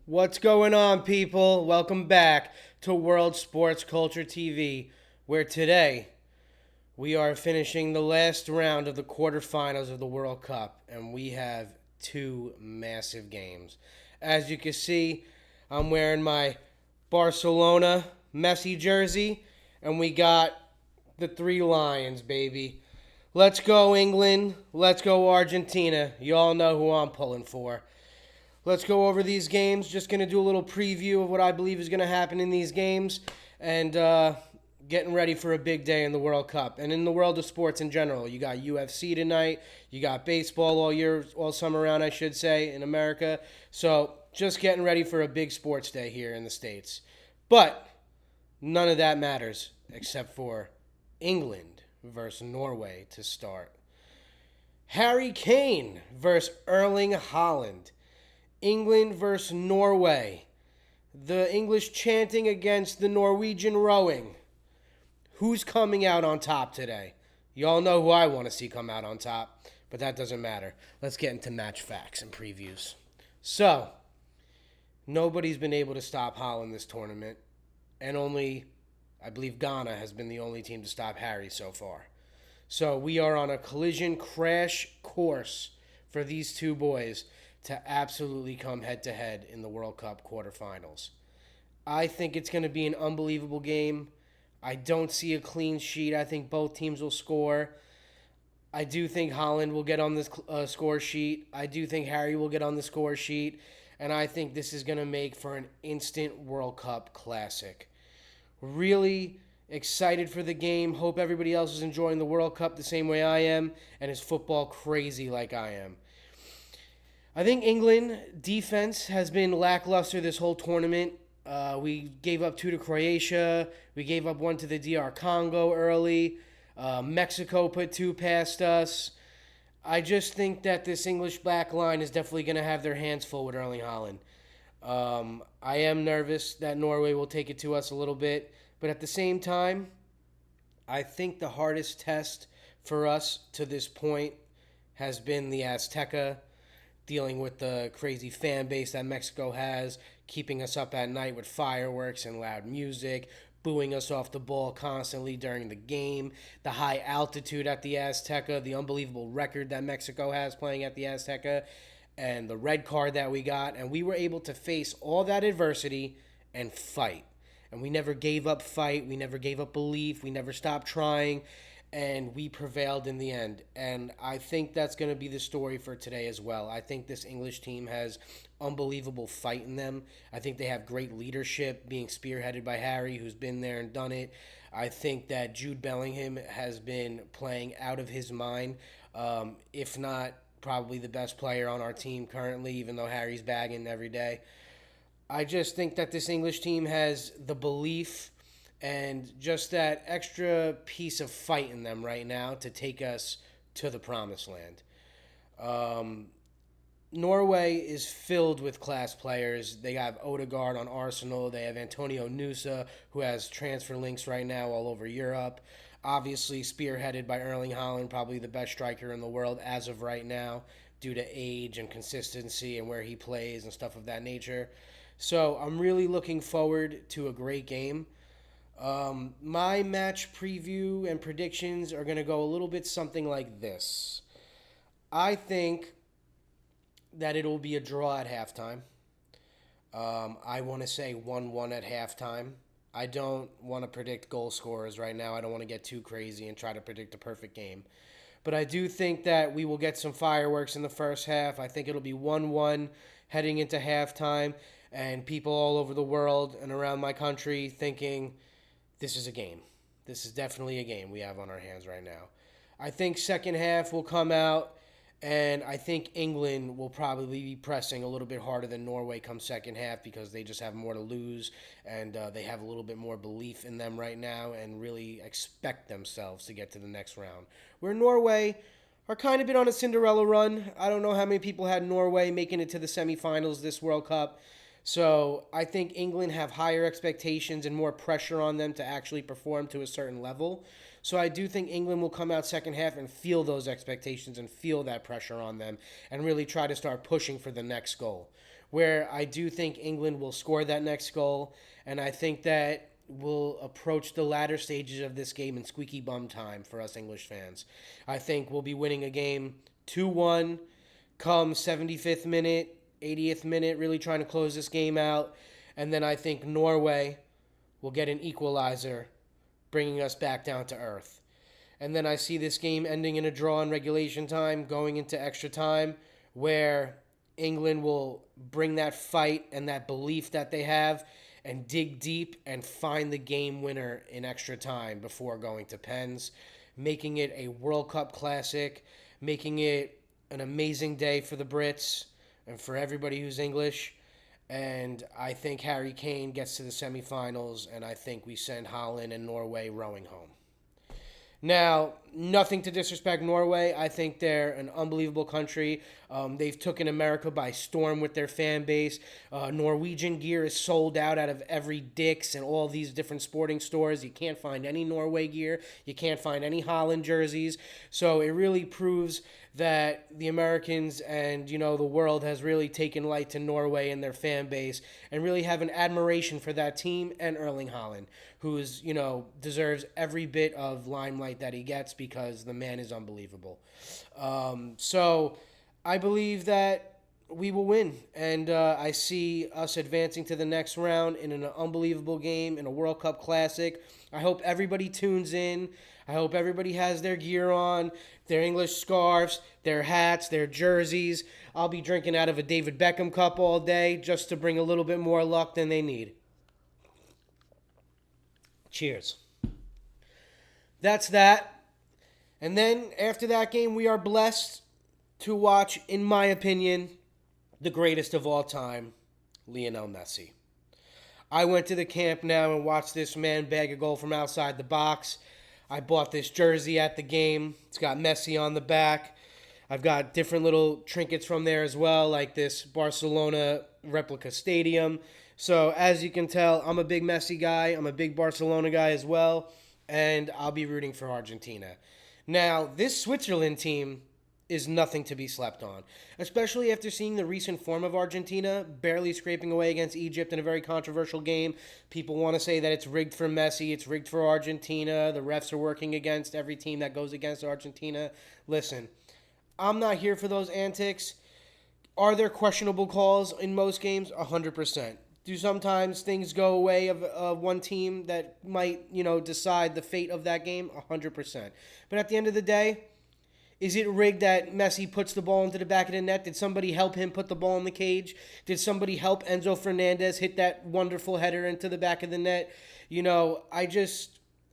What's going on, people? Welcome back to World Sports Culture TV, where today we are finishing the last round of the quarterfinals of the World Cup, and we have two massive games. As you can see, I'm wearing my Barcelona Messi jersey, and we got the three Lions, baby. Let's go, England. Let's go, Argentina. You all know who I'm pulling for. Let's go over these games. Just going to do a little preview of what I believe is going to happen in these games and getting ready for a big day in the World Cup. And in the world of sports in general, you got UFC tonight. You got baseball all year, all summer round, I should say, in America. So just getting ready for a big sports day here in the States. But none of that matters except for England versus Norway to start. Harry Kane versus Erling Haaland. England versus Norway. The English chanting against the Norwegian rowing. Who's coming out on top today? Y'all know who I want to see come out on top, but that doesn't matter. Let's get into match facts and previews. So, nobody's been able to stop Holland this tournament, and only, I believe, Ghana has been the only team to stop Harry so far. So, we are on a collision crash course for these two boys to absolutely come head to head in the World Cup quarterfinals. I think it's going to be an unbelievable game. I don't see a clean sheet. I think both teams will score. I do think Holland will get on this score sheet. I do think Harry will get on the score sheet. And I think this is going to make for an instant World Cup classic. Really excited for the game. Hope everybody else is enjoying the World Cup the same way I am and is football crazy like I am. I think England defense has been lackluster this whole tournament. We gave up two to Croatia. We gave up one to the DR Congo early. Mexico put two past us. I just think that this English back line is definitely going to have their hands full with Erling Haaland. I am nervous that Norway will take it to us a little bit. But at the same time, I think the hardest test for us to this point has been the Azteca, dealing with the crazy fan base that Mexico has, keeping us up at night with fireworks and loud music, booing us off the ball constantly during the game, the high altitude at the Azteca, the unbelievable record that Mexico has playing at the Azteca, and the red card that we got. And we were able to face all that adversity and fight. And we never gave up fight. We never gave up belief. We never stopped trying. And we prevailed in the end. And I think that's going to be the story for today as well. I think this English team has unbelievable fight in them. I think they have great leadership being spearheaded by Harry, who's been there and done it. I think that Jude Bellingham has been playing out of his mind, if not probably the best player on our team currently, even though Harry's bagging every day. I just think that this English team has the belief and just that extra piece of fight in them right now to take us to the promised land. Um, Norway is filled with class players. They have Odegaard on Arsenal. They have Antonio Nusa, who has transfer links right now all over Europe. Obviously, spearheaded by Erling Haaland, probably the best striker in the world as of right now, due to age and consistency and where he plays and stuff of that nature. So I'm really looking forward to a great game. My match preview and predictions are going to go a little bit something like this. I think that it'll be a draw at halftime. I want to say 1-1 at halftime. I don't want to predict goal scorers right now. I don't want to get too crazy and try to predict a perfect game. But I do think that we will get some fireworks in the first half. I think it'll be 1-1 heading into halftime, and people all over the world and around my country thinking this is a game. This is definitely a game we have on our hands right now. I think second half will come out, and I think England will probably be pressing a little bit harder than Norway come second half because they just have more to lose, and they have a little bit more belief in them right now and really expect themselves to get to the next round. Where Norway are kind of been on a Cinderella run. I don't know how many people had Norway making it to the semifinals this World Cup. So I think England have higher expectations and more pressure on them to actually perform to a certain level. So I do think England will come out second half and feel those expectations and feel that pressure on them and really try to start pushing for the next goal. where I do think England will score that next goal, and I think that we'll approach the latter stages of this game in squeaky bum time for us English fans. I think we'll be winning a game 2-1 come 75th minute, 80th minute, really trying to close this game out. And then I think Norway will get an equalizer, bringing us back down to earth. And then I see this game ending in a draw in regulation time, going into extra time, where England will bring that fight and that belief that they have and dig deep and find the game winner in extra time before going to pens, making it a World Cup classic, making it an amazing day for the Brits and for everybody who's English. And I think Harry Kane gets to the semifinals, and I think we send Holland and Norway rowing home. Now, nothing to disrespect Norway. I think they're an unbelievable country. They've taken America by storm with their fan base. Norwegian gear is sold out of every Dick's and all these different sporting stores. You can't find any Norway gear. You can't find any Holland jerseys. So it really proves that the Americans and, the world has really taken light to Norway and their fan base and really have an admiration for that team and Erling Haaland, who is, deserves every bit of limelight that he gets because the man is unbelievable. So I believe that we will win, and I see us advancing to the next round in an unbelievable game, in a World Cup classic. I hope everybody tunes in. I hope everybody has their gear on, their English scarves, their hats, their jerseys. I'll be drinking out of a David Beckham cup all day just to bring a little bit more luck than they need. Cheers. That's that. And then after that game, we are blessed to watch, in my opinion, the greatest of all time, Lionel Messi. I went to the camp now and watched this man bag a goal from outside the box. I bought this jersey at the game. It's got Messi on the back. I've got different little trinkets from there as well, like this Barcelona replica stadium. So as you can tell, I'm a big Messi guy. I'm a big Barcelona guy as well. And I'll be rooting for Argentina. Now, this Switzerland team is nothing to be slept on, especially after seeing the recent form of Argentina, barely scraping away against Egypt in a very controversial game. People want to say that it's rigged for Messi, it's rigged for Argentina, the refs are working against every team that goes against Argentina. Listen, I'm not here for those antics. Are there questionable calls in most games? 100%. Do sometimes things go away of one team that might, decide the fate of that game? 100%. But at the end of the day, is it rigged that Messi puts the ball into the back of the net? Did somebody help him put the ball in the cage? Did somebody help Enzo Fernandez hit that wonderful header into the back of the net?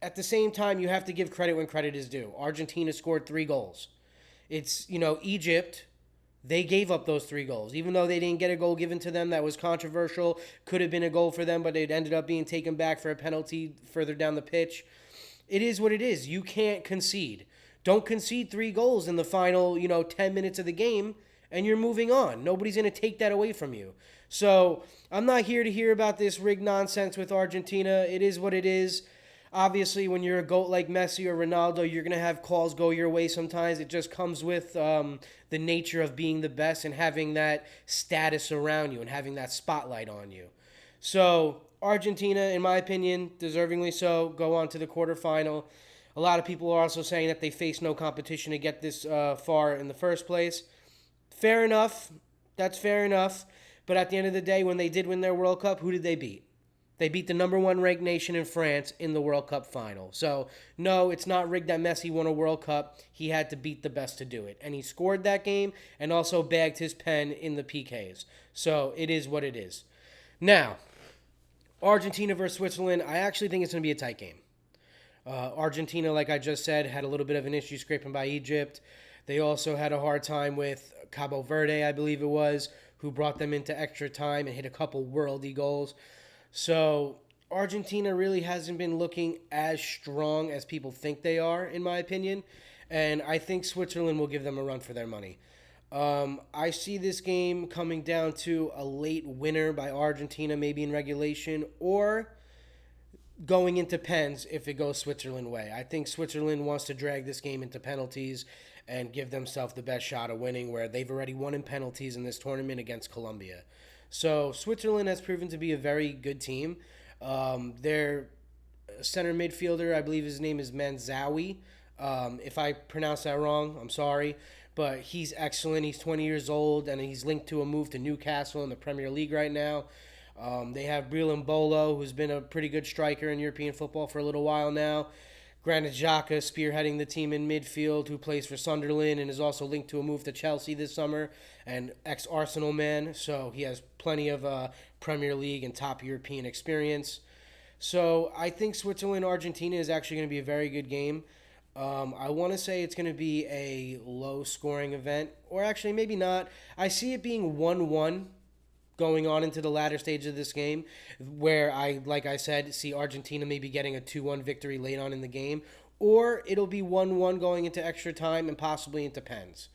At the same time, you have to give credit when credit is due. Argentina scored 3 goals. It's, Egypt, they gave up those 3 goals. Even though they didn't get a goal given to them that was controversial, could have been a goal for them, but it ended up being taken back for a penalty further down the pitch. It is what it is. You can't concede. Don't concede 3 goals in the final, 10 minutes of the game, and you're moving on. Nobody's going to take that away from you. So I'm not here to hear about this rigged nonsense with Argentina. It is what it is. Obviously, when you're a GOAT like Messi or Ronaldo, you're going to have calls go your way sometimes. It just comes with the nature of being the best and having that status around you and having that spotlight on you. So Argentina, in my opinion, deservingly so, go on to the quarterfinal. A lot of people are also saying that they face no competition to get this far in the first place. Fair enough. That's fair enough. But at the end of the day, when they did win their World Cup, who did they beat? They beat the number 1 ranked nation in France in the World Cup final. So, no, it's not rigged that Messi won a World Cup. He had to beat the best to do it. And he scored that game and also bagged his pen in the PKs. So, it is what it is. Now, Argentina versus Switzerland, I actually think it's going to be a tight game. Argentina, like I just said, had a little bit of an issue scraping by Egypt. They also had a hard time with Cabo Verde, I believe it was, who brought them into extra time and hit a couple worldy goals. So Argentina really hasn't been looking as strong as people think they are, in my opinion. And I think Switzerland will give them a run for their money. I see this game coming down to a late winner by Argentina, maybe in regulation, or going into pens if it goes Switzerland way. I think Switzerland wants to drag this game into penalties and give themselves the best shot of winning, where they've already won in penalties in this tournament against Colombia. So Switzerland has proven to be a very good team. Their center midfielder, I believe his name is Manzawi. If I pronounce that wrong, I'm sorry. But he's excellent. He's 20 years old, and he's linked to a move to Newcastle in the Premier League right now. They have Breel Mbolo, who's been a pretty good striker in European football for a little while now. Granit Xhaka spearheading the team in midfield, who plays for Sunderland and is also linked to a move to Chelsea this summer, and ex-Arsenal man, so he has plenty of Premier League and top European experience. So I think Switzerland-Argentina is actually going to be a very good game. I want to say it's going to be a low-scoring event, or actually maybe not. I see it being 1-1 going on into the latter stage of this game, where like I said, see Argentina maybe getting a 2-1 victory late on in the game, or it'll be 1-1 going into extra time and possibly into pens.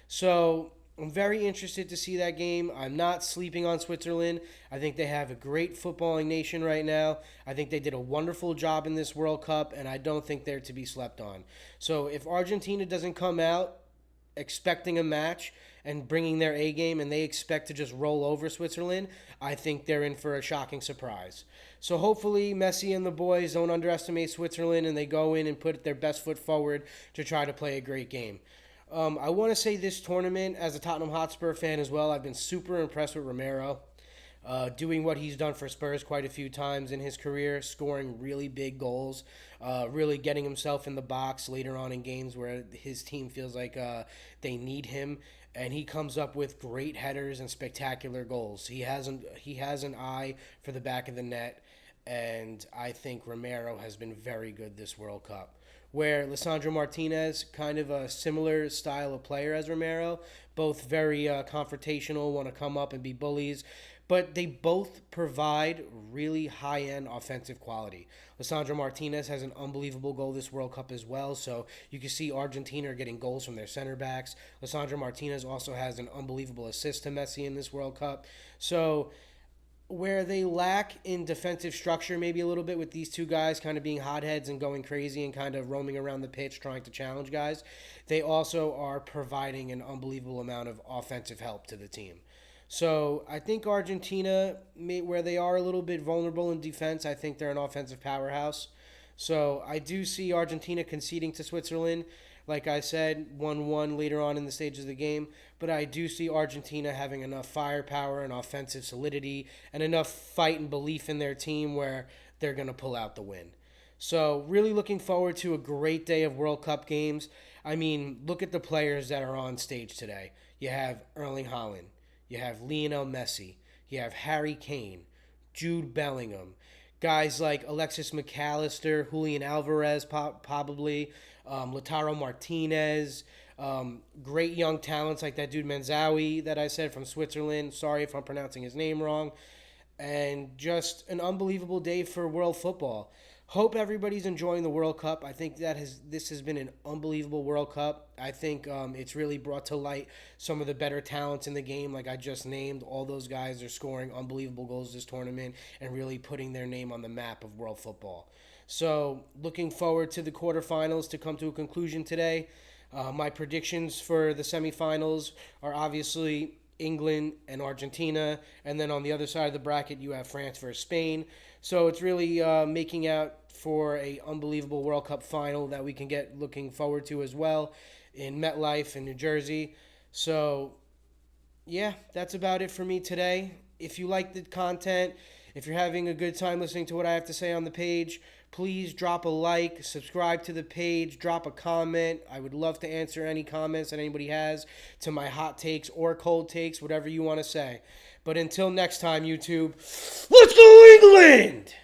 So I'm very interested to see that game. I'm not sleeping on Switzerland. I think they have a great footballing nation right now. I think they did a wonderful job in this World Cup, and I don't think they're to be slept on. So if Argentina doesn't come out expecting a match and bringing their A game, and they expect to just roll over Switzerland, I think they're in for a shocking surprise. So hopefully Messi and the boys don't underestimate Switzerland, and they go in and put their best foot forward to try to play a great game. I want to say this tournament, as a Tottenham Hotspur fan as well, I've been super impressed with Romero. Doing what he's done for Spurs quite a few times in his career, scoring really big goals, really getting himself in the box later on in games where his team feels like they need him, and he comes up with great headers and spectacular goals. He has an eye for the back of the net, and I think Romero has been very good this World Cup. Where Lisandro Martinez, kind of a similar style of player as Romero, both very confrontational, want to come up and be bullies, but they both provide really high-end offensive quality. Lisandro Martinez has an unbelievable goal this World Cup as well, so you can see Argentina are getting goals from their center backs. Lisandro Martinez also has an unbelievable assist to Messi in this World Cup. So where they lack in defensive structure maybe a little bit with these two guys kind of being hotheads and going crazy and kind of roaming around the pitch trying to challenge guys, they also are providing an unbelievable amount of offensive help to the team. So I think Argentina, where they are a little bit vulnerable in defense, I think they're an offensive powerhouse. So I do see Argentina conceding to Switzerland. Like I said, 1-1 later on in the stage of the game. But I do see Argentina having enough firepower and offensive solidity and enough fight and belief in their team where they're going to pull out the win. So really looking forward to a great day of World Cup games. I mean, look at the players that are on stage today. You have Erling Haaland. You have Lionel Messi. You have Harry Kane. Jude Bellingham. Guys like Alexis McAllister, Julian Alvarez probably, Lautaro Martinez, great young talents like that dude Manzawi that I said from Switzerland. Sorry if I'm pronouncing his name wrong. And just an unbelievable day for world football. Hope everybody's enjoying the World Cup. I think this has been an unbelievable World Cup. I think it's really brought to light some of the better talents in the game, like I just named. All those guys are scoring unbelievable goals this tournament and really putting their name on the map of world football. So looking forward to the quarterfinals to come to a conclusion today. My predictions for the semifinals are obviously England and Argentina, and then on the other side of the bracket you have France versus Spain. So it's really making out for a unbelievable World Cup final that we can get looking forward to as well in MetLife in New Jersey. So yeah, that's about it for me today. If you like the content, if you're having a good time listening to what I have to say on the page, please drop a like, subscribe to the page, drop a comment. I would love to answer any comments that anybody has to my hot takes or cold takes, whatever you want to say. But until next time, YouTube, let's go England!